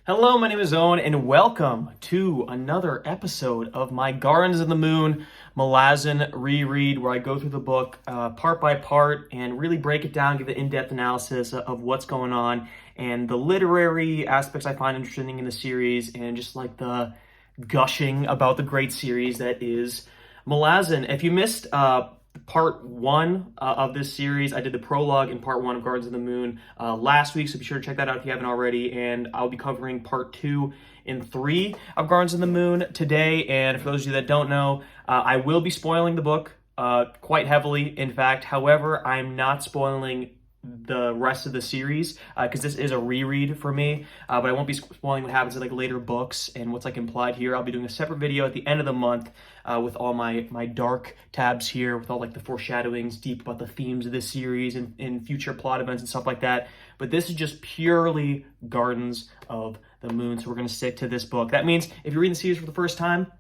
Hello, my name is Owen, and welcome to another episode of my Gardens of the Moon Malazan reread, where I go through the book part by part and really break it down, give an in-depth analysis of what's going on and the literary aspects I find interesting in the series, and just like the gushing about the great series that is Malazan. If you missed part one of this series, I did the prologue in part one of Gardens of the Moon last week, so be sure to check that out if you haven't already. And I'll be covering part two and three of Gardens of the Moon today. And for those of you that don't know, I will be spoiling the book quite heavily, in fact. However, I'm not spoiling the rest of the series because this is a reread for me, but I won't be spoiling what happens in like later books and what's like implied here. I'll be doing a separate video at the end of the month with all my dark tabs here, with all like the foreshadowings deep about the themes of this series and future plot events and stuff like that. But this is just purely Gardens of the Moon, so we're going to stick to this book. That means if you're reading the series for the first time,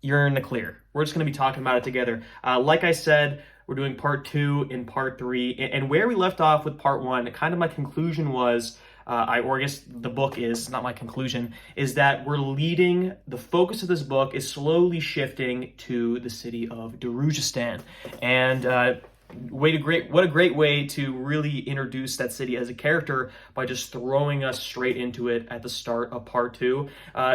you're in the clear. We're just going to be talking about it together. Like I said, we're doing part two and part three, and where we left off with part one, kind of my conclusion was, or I guess the book is, not my conclusion, is that the focus of this book is slowly shifting to the city of Darujhistan. And what a great way to really introduce that city as a character by just throwing us straight into it at the start of part two.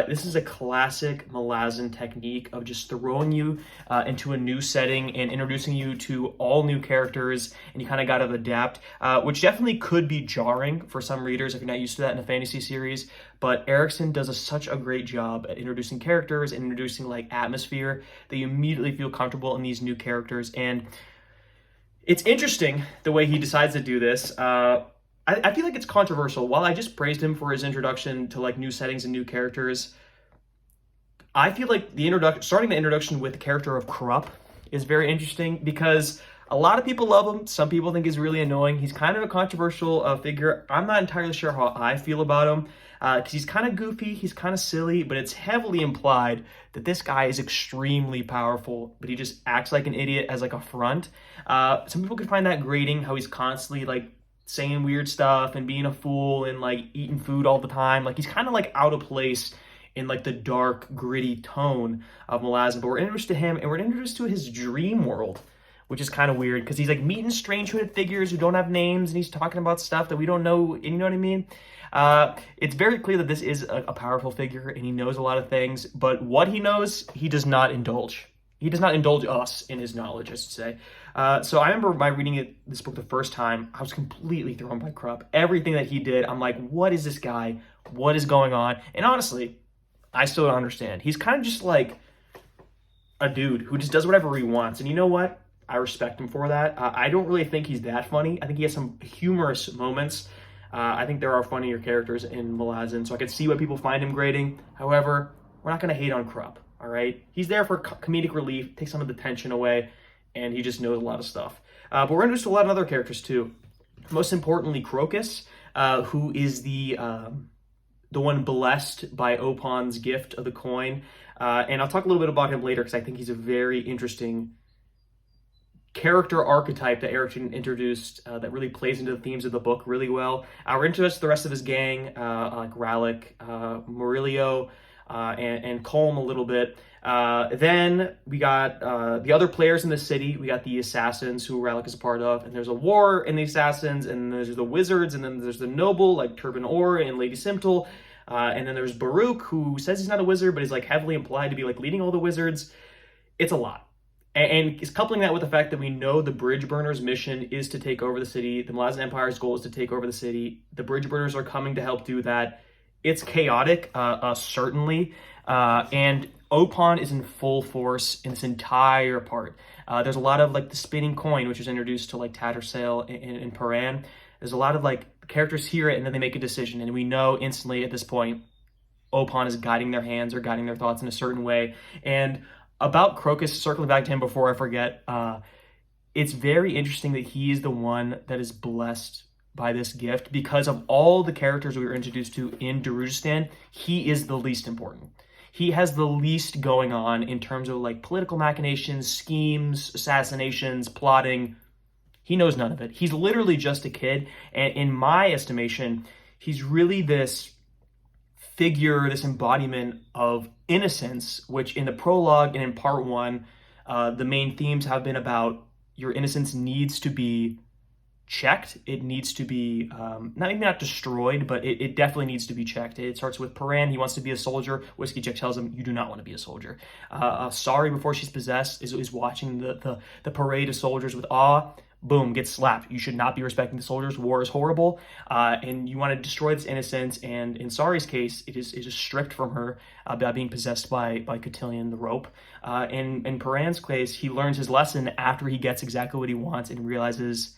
This is a classic Malazan technique of just throwing you into a new setting and introducing you to all new characters, and you kind of got to adapt, which definitely could be jarring for some readers if you're not used to that in a fantasy series. But Erikson does such a great job at introducing characters and introducing like atmosphere that you immediately feel comfortable in these new characters. And it's interesting the way he decides to do this. I feel like it's controversial. While I just praised him for his introduction to like new settings and new characters, I feel like starting the introduction with the character of Krupp is very interesting because a lot of people love him. Some people think he's really annoying. He's kind of a controversial figure. I'm not entirely sure how I feel about him because he's kind of goofy, he's kind of silly, but it's heavily implied that this guy is extremely powerful, but he just acts like an idiot as like a front. Some people could find that grating, how he's constantly like saying weird stuff and being a fool and like eating food all the time. Like he's kind of like out of place in like the dark, gritty tone of Malazan. But we're introduced to him and we're introduced to his dream world, which is kind of weird because he's like meeting strange hooded figures who don't have names, and he's talking about stuff that we don't know, and you know what I mean? It's very clear that this is a powerful figure and he knows a lot of things, but what he knows, he does not indulge. He does not indulge us in his knowledge, I should say. So I remember by reading this book the first time, I was completely thrown by Krupp. Everything that he did, I'm like, what is this guy? What is going on? And honestly, I still don't understand. He's kind of just like a dude who just does whatever he wants. And you know what? I respect him for that. I don't really think he's that funny. I think he has some humorous moments. I think there are funnier characters in Malazan, so I could see why people find him grating. However, we're not going to hate on Krupp, all right? He's there for comedic relief, take some of the tension away, and he just knows a lot of stuff. But we're introduced to a lot of other characters too. Most importantly, Crocus, who is the one blessed by Opon's gift of the coin. And I'll talk a little bit about him later because I think he's a very interesting character archetype that Erikson introduced that really plays into the themes of the book really well. We're introduced to the rest of his gang, like Rallick, Murillo, and Colm a little bit. Then we got the other players in the city. We got the assassins who Rallick is a part of, and there's a war in the assassins, and there's the wizards, and then there's the noble like Turban Orr and Lady Simtel, and then there's Baruch, who says he's not a wizard but is like heavily implied to be like leading all the wizards. It's a lot. And is coupling that with the fact that we know the Bridge Burners' mission is to take over the city. The Malazan Empire's goal is to take over the city. The Bridge Burners are coming to help do that. It's chaotic, certainly. And Opon is in full force in this entire part. There's a lot of like the spinning coin, which is introduced to like Tattersail and Paran. There's a lot of like characters hear it and then they make a decision. And we know instantly at this point, Opon is guiding their hands or guiding their thoughts in a certain way. And about Crocus, circling back to him before I forget, it's very interesting that he is the one that is blessed by this gift because of all the characters we were introduced to in Darujhistan. He is the least important. He has the least going on in terms of like political machinations, schemes, assassinations, plotting. He knows none of it. He's literally just a kid. And in my estimation, he's really this figure, this embodiment of innocence, which in the prologue and in part one, the main themes have been about your innocence needs to be checked. It needs to be maybe not destroyed, but it definitely needs to be checked. It starts with Paran. He wants to be a soldier. Whiskey Jack tells him, you do not want to be a soldier. Sari, before she's possessed, is watching the parade of soldiers with awe. Boom, gets slapped. You should not be respecting the soldiers. War is horrible, and you want to destroy this innocence. And in Sari's case, it is stripped from her by being possessed by Cotillion the rope. In Paran's case, he learns his lesson after he gets exactly what he wants and realizes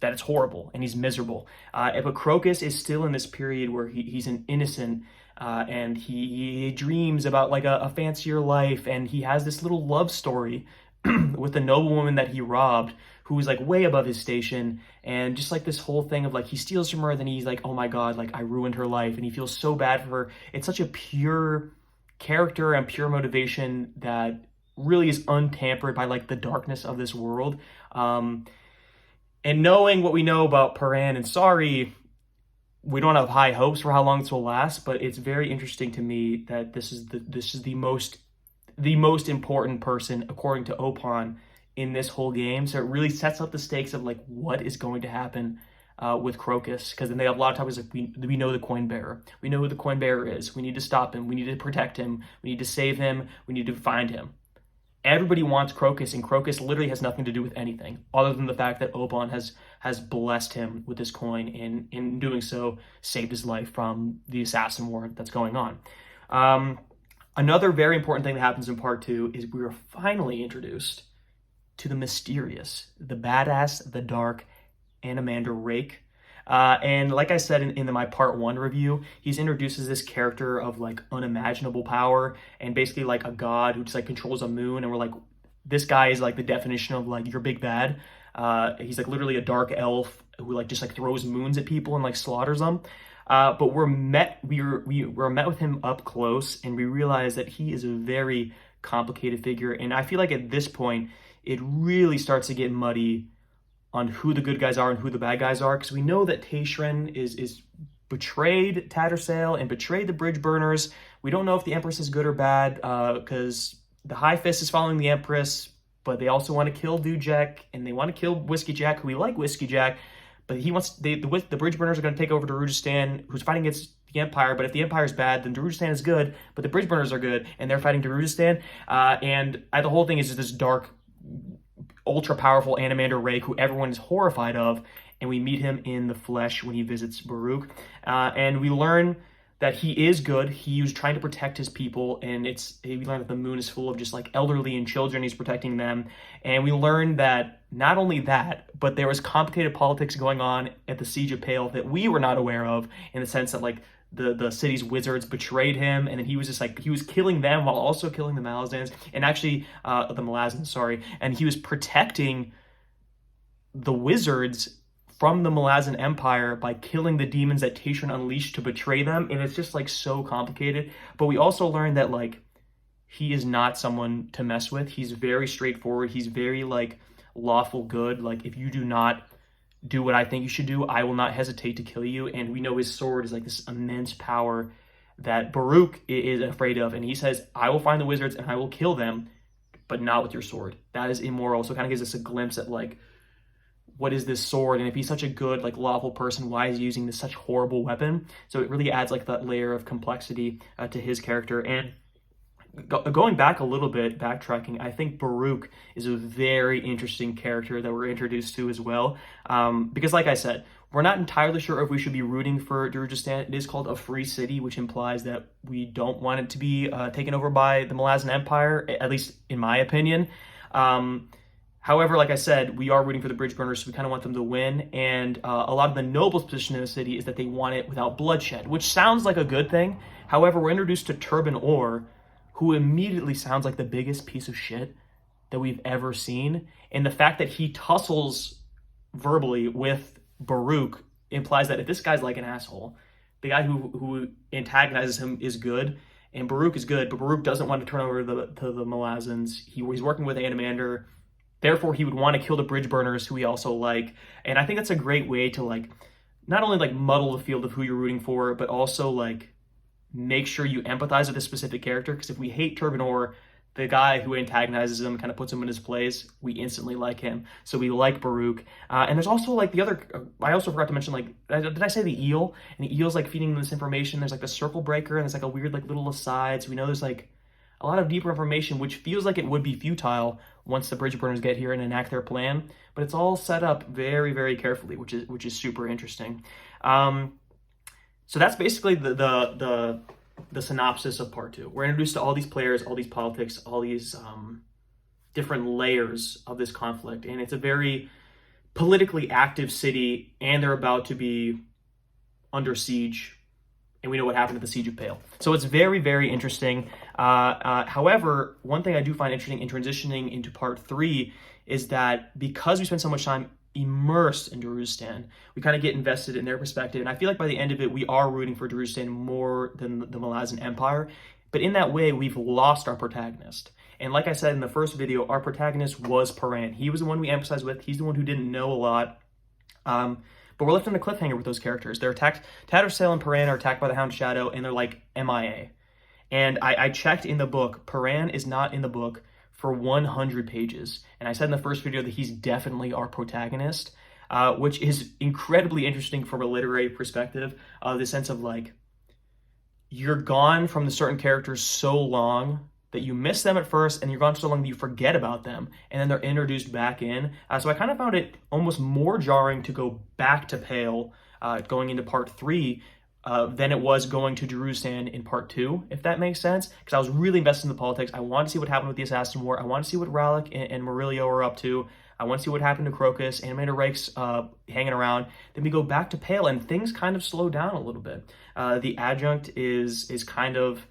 that it's horrible and he's miserable. But Crocus is still in this period where he's an innocent, and he dreams about like a fancier life, and he has this little love story with the noblewoman that he robbed, who was like way above his station, and just like this whole thing of like he steals from her, then he's like, oh my god, like I ruined her life, and he feels so bad for her. It's such a pure character and pure motivation that really is untampered by like the darkness of this world. And knowing what we know about Paran and Sari, we don't have high hopes for how long this will last, but it's very interesting to me that this is the most important person, according to Opon, in this whole game. So it really sets up the stakes of like what is going to happen with Crocus, because then they have a lot of times like we know the coin bearer, we know who the coin bearer is, we need to stop him, we need to protect him, we need to save him, we need to find him. Everybody wants Crocus, and Crocus literally has nothing to do with anything other than the fact that Opon has blessed him with this coin, and in doing so saved his life from the assassin war that's going on. Another very important thing that happens in part two is we are finally introduced to the mysterious, the badass, the dark Anomander Rake. And like I said in my part one review, he's introduced as this character of like unimaginable power and basically like a god who just like controls a moon. And we're like, this guy is like the definition of like your big bad. He's like literally a dark elf who like just like throws moons at people and like slaughters them. But we're met with him up close, and we realize that he is a very complicated figure. And I feel like at this point, it really starts to get muddy on who the good guys are and who the bad guys are, because we know that Taishran is betrayed Tattersail and betrayed the Bridge Burners. We don't know if the Empress is good or bad, because the High Fist is following the Empress, but they also want to kill Dujek, and they want to kill Whiskey Jack, who we like Whiskey Jack, but the Bridge Burners are going to take over Darujhistan, who's fighting against the Empire. But if the Empire is bad, then Darujhistan is good, but the Bridge Burners are good, and they're fighting Darujhistan. The whole thing is just this dark, ultra-powerful Anomander Rake who everyone is horrified of, and we meet him in the flesh when he visits Baruch. And we learn that he is good. He was trying to protect his people, and we learn that the moon is full of just like elderly and children. He's protecting them. And we learn that not only that, but there was complicated politics going on at the Siege of Pale that we were not aware of, in the sense that like the city's wizards betrayed him, and then he was just like, he was killing them while also killing the Malazans, and actually the Malazans, sorry, and he was protecting the wizards from the Malazan Empire by killing the demons that Taishran unleashed to betray them. And it's just like so complicated. But we also learned that like he is not someone to mess with. He's very straightforward. He's very like lawful good. Like, if you do not do what I think you should do, I will not hesitate to kill you. And we know his sword is like this immense power that Baruch is afraid of. And he says, I will find the wizards and I will kill them, but not with your sword. That is immoral. So it kind of gives us a glimpse at like, what is this sword? And if he's such a good, like lawful person, why is he using this such horrible weapon? So it really adds like that layer of complexity to his character. And going back a little bit, backtracking, I think Baruch is a very interesting character that we're introduced to as well. Because like I said, we're not entirely sure if we should be rooting for Darujhistan. It is called a free city, which implies that we don't want it to be taken over by the Malazan Empire, at least in my opinion. However, like I said, we are rooting for the Bridge Burners, so we kind of want them to win. And a lot of the nobles' position in the city is that they want it without bloodshed, which sounds like a good thing. However, we're introduced to Turban Orr, who immediately sounds like the biggest piece of shit that we've ever seen. And the fact that he tussles verbally with Baruch implies that if this guy's like an asshole, the guy who antagonizes him is good, and Baruch is good, but Baruch doesn't want to turn over to the Malazans. He's working with Anomander. Therefore, he would want to kill the Bridge Burners, who we also like. And I think that's a great way to like not only like muddle the field of who you're rooting for, but also like make sure you empathize with this specific character, because if we hate Turbinor, the guy who antagonizes him, kind of puts him in his place, we instantly like him. So we like Baruch. And there's also like the other, I also forgot to mention, like, did I say the eel? And the eel's like feeding them this information. There's like the circle breaker, and there's like a weird like little aside. So we know there's like a lot of deeper information, which feels like it would be futile once the bridge burners get here and enact their plan. But it's all set up very, very carefully, which is super interesting. So that's basically the synopsis of part 2. We're introduced to all these players, all these politics, all these different layers of this conflict, and it's a very politically active city, and they're about to be under siege, and we know what happened at the Siege of Pale. So it's very, very interesting. However, one thing I do find interesting in transitioning into part 3 is that because we spend so much time immersed in Darustan, we kind of get invested in their perspective, and I feel like by the end of it we are rooting for Darustan more than the Malazan Empire, but in that way we've lost our protagonist. And like I said in the first video, our protagonist was Paran. He was the one we emphasized with. He's the one who didn't know a lot, but we're left on a cliffhanger with those characters. They're attacked. Tattersail and Paran are attacked by the Hound Shadow, and they're like MIA. And I checked in the book, Paran is not in the book for 100 pages. And I said in the first video that he's definitely our protagonist, which is incredibly interesting from a literary perspective, the sense of like, you're gone from the certain characters so long that you miss them at first, and you're gone so long that you forget about them, and then they're introduced back in. So I kind of found it almost more jarring to go back to Pale, going into part 3, than it was going to Darustan in part 2, if that makes sense. Because I was really invested in the politics. I wanted to see what happened with the Assassin War. I wanted to see what Rallic and Murillo are up to. I want to see what happened to Crocus, Animator Rake's hanging around. Then we go back to Pale, and things kind of slow down a little bit. The adjunct is kind of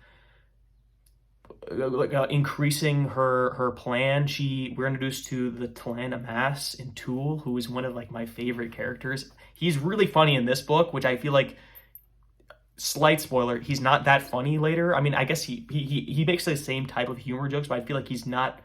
increasing her plan. We're introduced to the Talan Amas in Tool, who is one of like my favorite characters. He's really funny in this book, which I feel like, slight spoiler, he's not that funny later. I mean, I guess he makes the same type of humor jokes, but I feel like he's not,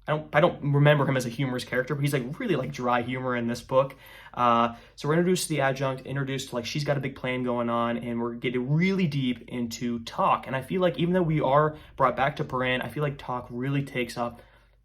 I don't remember him as a humorous character, but he's like really like dry humor in this book. So we're introduced to the adjunct, introduced to like she's got a big plan going on, and we're getting really deep into Talk. And I feel like even though we are brought back to Paran, I feel like Talk really takes up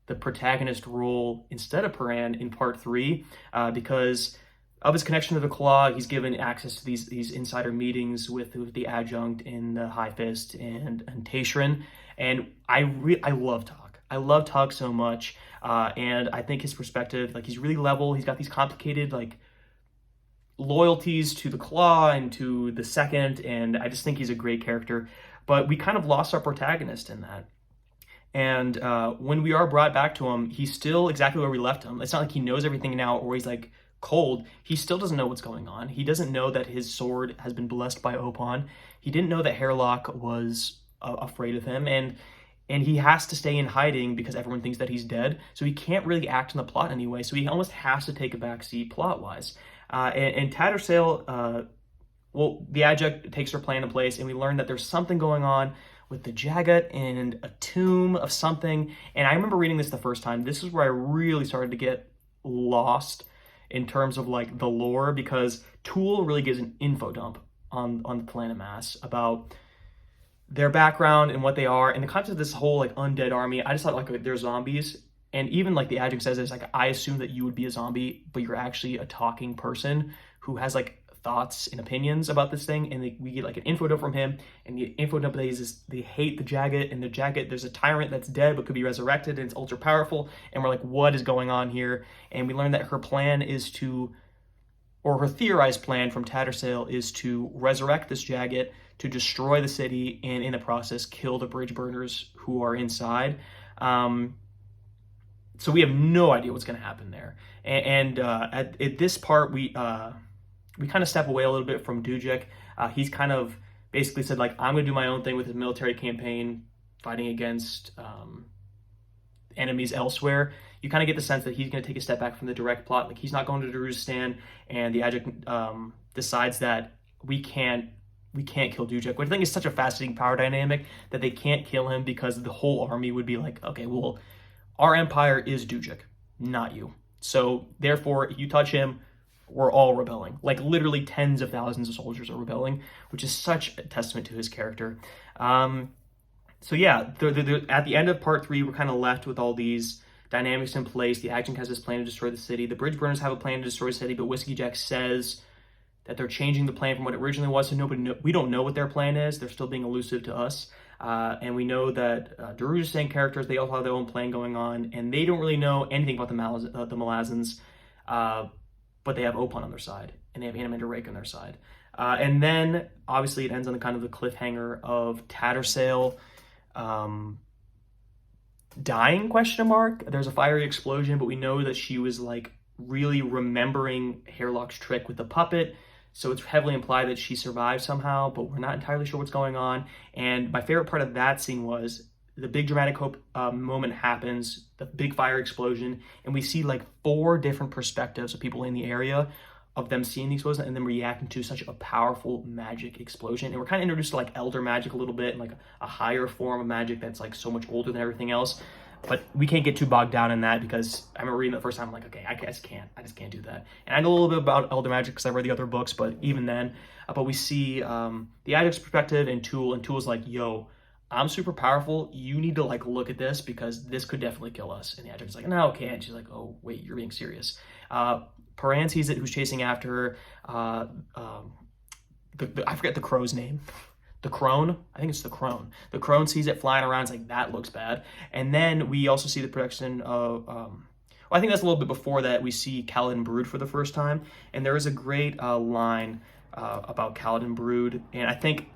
the protagonist role instead of Paran in part 3, because of his connection to the Claw. He's given access to these insider meetings with the adjunct and the High Fist and Tayshrin, and I love Talk. I love Talk so much, and I think his perspective, like, he's really level. He's got these complicated like loyalties to the Claw and to the Second, and I just think he's a great character. But we kind of lost our protagonist in that. And when we are brought back to him, he's still exactly where we left him. It's not like he knows everything now, or he's like cold. He still doesn't know what's going on. He doesn't know that his sword has been blessed by Opon. He didn't know that Hairlock was afraid of him, and he has to stay in hiding because everyone thinks that he's dead. So he can't really act in the plot anyway. So he almost has to take a backseat plot-wise. And Tattersail, well, the adjunct takes her plan in place, and we learn that there's something going on with the Jagat and a tomb of something. And I remember reading this the first time. This is where I really started to get lost in terms of like the lore, because Tool really gives an info dump on the Talan Amas about their background and what they are, and the concept of this whole like undead army. I just thought like they're zombies, and even like the adjunct says this, like, I assume that you would be a zombie, but you're actually a talking person who has like thoughts and opinions about this thing. And we get like an info dump from him, and the info dump is they hate the Jagat, and the Jagat, there's a tyrant that's dead but could be resurrected, and it's ultra powerful, and we're like, what is going on here? And we learn that her plan is to, or her theorized plan from Tattersail is to resurrect this Jagat, to destroy the city, and in the process kill the bridge burners who are inside. So we have no idea what's going to happen there. And at this part, we kind of step away a little bit from Dujek. He's kind of basically said, like, I'm going to do my own thing with his military campaign, fighting against enemies elsewhere. You kind of get the sense that he's going to take a step back from the direct plot. Like, he's not going to Darustan, and the adjunct decides that we can't kill Dujek, which I think is such a fascinating power dynamic, that they can't kill him because the whole army would be like, okay, well, our empire is Dujek, not you. So therefore, you touch him, were all rebelling. Like literally tens of thousands of soldiers are rebelling, which is such a testament to his character. So yeah, at the end of part 3, we're kind of left with all these dynamics in place. The adjutant has this plan to destroy the city. The bridge burners have a plan to destroy the city, but Whiskey Jack says that they're changing the plan from what it originally was, so we don't know what their plan is. They're still being elusive to us. And we know that Darujhistan characters, they also have their own plan going on, and they don't really know anything about the Malazans, but they have Opon on their side, and they have Anomander Rake on their side. And then, obviously, it ends on the kind of the cliffhanger of Tattersail dying, question mark. There's a fiery explosion, but we know that she was, like, really remembering Hairlock's trick with the puppet, so it's heavily implied that she survived somehow, but we're not entirely sure what's going on. And my favorite part of that scene was the big dramatic moment happens, the big fire explosion, and we see like 4 different perspectives of people in the area of them seeing the explosion and then reacting to such a powerful magic explosion. And we're kind of introduced to like elder magic a little bit, and like a higher form of magic that's like so much older than everything else. But we can't get too bogged down in that, because I remember reading it the first time, I'm like, okay, I just can't do that. And I know a little bit about Elder Magic because I read the other books, but even then, but we see the adjunct's perspective and Tool's like, yo, I'm super powerful. You need to like look at this because this could definitely kill us. And the adjunct's like, no, it can't. She's like, oh, wait, you're being serious. Paran sees it, who's chasing after her. I forget the crow's name. The crone, I think it's the crone. The crone sees it flying around, it's like, that looks bad. And then we also see the production of, well, I think that's a little bit before that, we see Kaladin Brood for the first time. And there is a great line about Kaladin Brood. And I think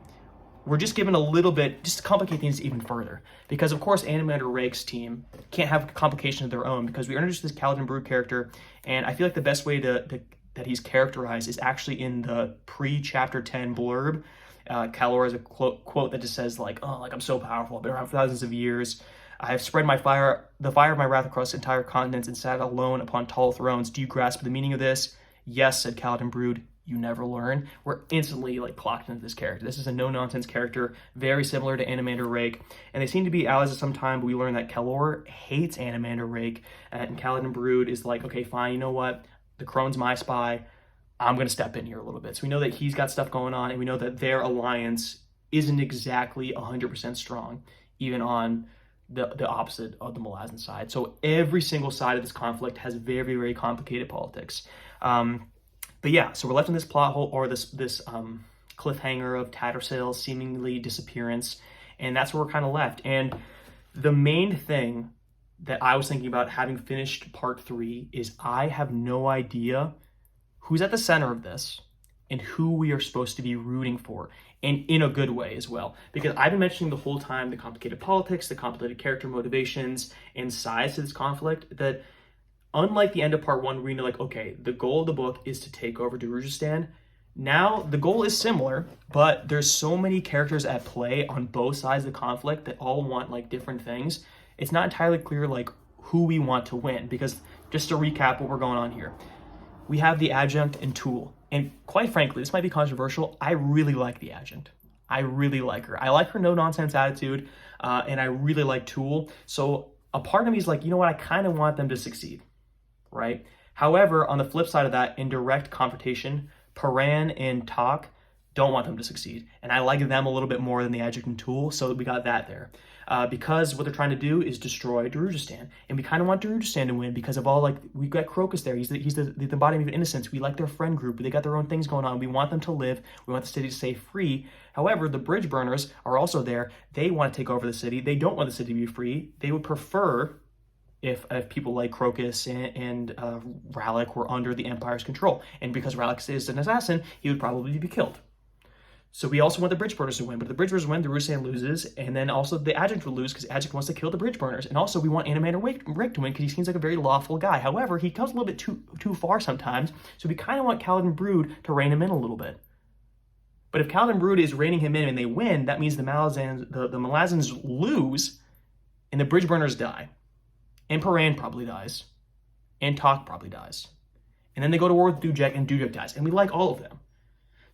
we're just given a little bit, just to complicate things even further. Because of course, Anomander Rake's team can't have complications of their own, because we introduced this Kaladin Brood character. And I feel like the best way that he's characterized is actually in the pre-chapter 10 blurb. Calor has a quote that just says like, oh, like I'm so powerful, I've been around for thousands of years. I have spread the fire of my wrath across entire continents and sat alone upon tall thrones. Do you grasp the meaning of this? Yes, said Kaladin Brood. You never learn. We're instantly like clocked into this character. This is a no-nonsense character, very similar to Anomander Rake. And they seem to be allies at some time, but we learn that Calor hates Anomander Rake, and Kaladin Brood is like, okay, fine, you know what? The crone's my spy. I'm going to step in here a little bit. So we know that he's got stuff going on, and we know that their alliance isn't exactly 100% strong, even on the opposite of the Malazan side. So every single side of this conflict has very, very complicated politics. But yeah, so we're left in this plot hole, or this cliffhanger of Tattersail's seemingly disappearance, and that's where we're kind of left. And the main thing that I was thinking about having finished part 3 is I have no idea who's at the center of this and who we are supposed to be rooting for, and in a good way as well. Because I've been mentioning the whole time the complicated politics, the complicated character motivations, and sides to this conflict, that unlike the end of part 1, we know like, okay, the goal of the book is to take over Darujhistan. Now, the goal is similar, but there's so many characters at play on both sides of the conflict that all want like different things. It's not entirely clear like who we want to win, because just to recap what we're going on here, we have the adjunct and Tool. And quite frankly, this might be controversial, I really like the adjunct. I really like her. I like her no-nonsense attitude, and I really like Tool. So a part of me is like, you know what, I kind of want them to succeed, right? However, on the flip side of that, in direct confrontation, Paran and Tak don't want them to succeed. And I like them a little bit more than the adjunct and Tool, so we got that there. Because what they're trying to do is destroy Darujhistan. And we kind of want Darujhistan to win because of all, like, we've got Crocus there. He's the embodiment of innocence. We like their friend group. They got their own things going on. We want them to live. We want the city to stay free. However, the bridge burners are also there. They want to take over the city. They don't want the city to be free. They would prefer if people like Crocus and Rallick were under the Empire's control. And because Rallick is an assassin, he would probably be killed. So we also want the bridge burners to win, but if the bridge burners win, Darujhistan loses, and then also the adjunct will lose because adjunct wants to kill the bridge burners. And also we want Anomander Rake to win because he seems like a very lawful guy. However, he comes a little bit too far sometimes, so we kind of want Kaladin Brood to rein him in a little bit. But if Kaladin Brood is reining him in and they win, that means the Malazans lose, and the bridge burners die. And Paran probably dies. And Tak probably dies. And then they go to war with Dujek, and Dujek dies. And we like all of them.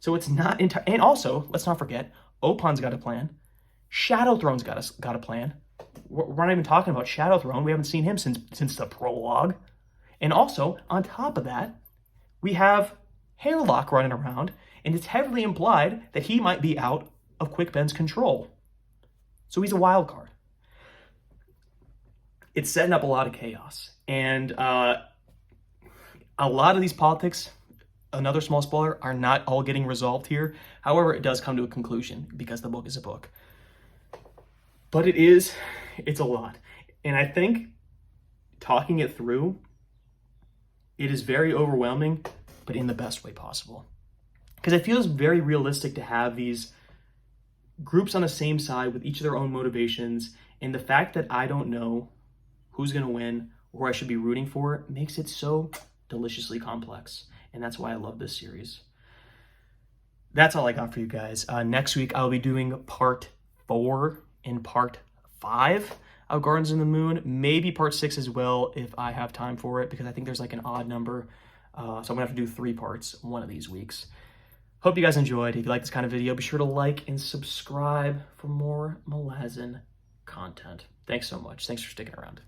So it's not and also, let's not forget, Opon's got a plan. Shadowthrone's got a plan. We're not even talking about Shadowthrone. We haven't seen him since the prologue. And also, on top of that, we have Hairlock running around, and it's heavily implied that he might be out of Quick Ben's control. So he's a wild card. It's setting up a lot of chaos. And a lot of these politics, another small spoiler, are not all getting resolved here. However, it does come to a conclusion because the book is a book. But it's a lot. And I think talking it through, it is very overwhelming, but in the best way possible. Because it feels very realistic to have these groups on the same side with each of their own motivations. And the fact that I don't know who's going to win or who I should be rooting for makes it so deliciously complex. And that's why I love this series. That's all I got for you guys. Next week, I'll be doing part 4 and part 5 of Gardens in the Moon. Maybe part 6 as well if I have time for it, because I think there's like an odd number. So I'm going to have to do 3 parts one of these weeks. Hope you guys enjoyed. If you like this kind of video, be sure to like and subscribe for more Malazan content. Thanks so much. Thanks for sticking around.